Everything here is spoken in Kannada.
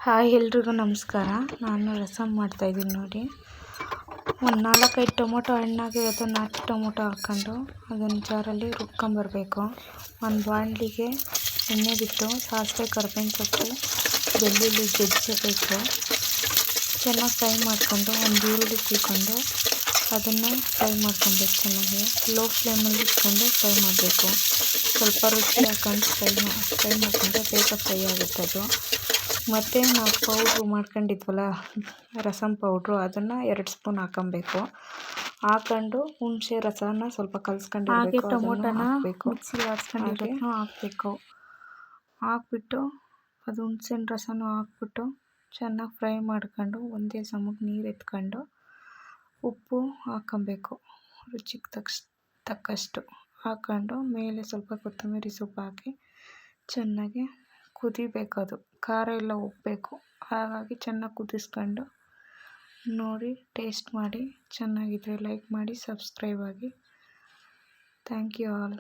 ಹಾಯ್ ಎಲ್ರಿಗೂ ನಮಸ್ಕಾರ. ನಾನು ರಸಮ್ ಮಾಡ್ತಾಯಿದ್ದೀನಿ ನೋಡಿ. ಒಂದು 4-5 ಟೊಮೊಟೊ ಹಣ್ಣಾಗಿರೋದು ನಾಟಿ ಟೊಮೊಟೊ ಹಾಕ್ಕೊಂಡು ಅದನ್ನು ಜಾರಲ್ಲಿ ರುಬ್ಕೊಂಬರ್ಬೇಕು. ಒಂದು ಬಾಣಲಿಗೆ ಎಣ್ಣೆ ಬಿಟ್ಟು ಸಾಸಿವೆ, ಕರಿಬೇವಿನ ಸೊಪ್ಪು, ಬೆಳ್ಳುಳ್ಳಿ ಜಜ್ಜಬೇಕು. ಚೆನ್ನಾಗಿ ಫ್ರೈ ಮಾಡಿಕೊಂಡು ಒಂದು ಈರುಳ್ಳಿ ಕುಯ್ಕೊಂಡು ಅದನ್ನು ಫ್ರೈ ಮಾಡ್ಕೊಬೇಕು. ಚೆನ್ನಾಗಿ ಲೋ ಫ್ಲೇಮಲ್ಲಿ ಇಟ್ಕೊಂಡು ಫ್ರೈ ಮಾಡಬೇಕು. ಸ್ವಲ್ಪ ರುಚಿ ಹಾಕ್ಕೊಂಡು ಫ್ರೈ ಮಾಡ್ಕೊಂಡ್ರೆ ಬೇಗ ಫ್ರೈ ಆಗುತ್ತೆ ಅದು. ಮತ್ತು ನಾವು ಪೌಡ್ರು ಮಾಡ್ಕೊಂಡಿದ್ವಲ್ಲ ರಸಮ್ ಪೌಡ್ರು, ಅದನ್ನು 2 ಸ್ಪೂನ್ ಹಾಕೊಬೇಕು. ಹಾಕೊಂಡು ಹುಣಸೆ ರಸನ ಸ್ವಲ್ಪ ಕಲಿಸ್ಕೊಂಡಿರ್ಬೇಕು. ಹಾಗೆ ಟೊಮೊಟೊನ ಮಿಕ್ಸಿಗೆ ಆಡಿಸ್ಕೊಂಡಿರೋದನ್ನು ಹಾಕಬೇಕು. ಹಾಕ್ಬಿಟ್ಟು ಅದು ಹುಣಸೆಹಣ್ಣು ರಸನೂ ಹಾಕ್ಬಿಟ್ಟು ಚೆನ್ನಾಗಿ ಫ್ರೈ ಮಾಡ್ಕೊಂಡು ಒಂದೇ ಸಮಕ್ಕೆ ನೀರು ಎತ್ಕೊಂಡು ಉಪ್ಪು ಹಾಕ್ಕೊಬೇಕು. ರುಚಿಗೆ ತಕ್ಕಷ್ಟು ಹಾಕ್ಕೊಂಡು ಮೇಲೆ ಸ್ವಲ್ಪ ಕೊತ್ತಂಬರಿ ಸೊಪ್ಪು ಹಾಕಿ ಚೆನ್ನಾಗಿ ಕುದಿಬೇಕು. ಅದು ಖಾರ ಎಲ್ಲ ಉಪ್ಪಬೇಕು. ಹಾಗಾಗಿ ಚೆನ್ನಾಗಿ ಕುದಿಸ್ಕೊಂಡು ನೋಡಿ ಟೇಸ್ಟ್ ಮಾಡಿ. ಚೆನ್ನಾಗಿದ್ದರೆ ಲೈಕ್ ಮಾಡಿ, ಸಬ್ಸ್ಕ್ರೈಬ್ ಆಗಿ. Thank you all.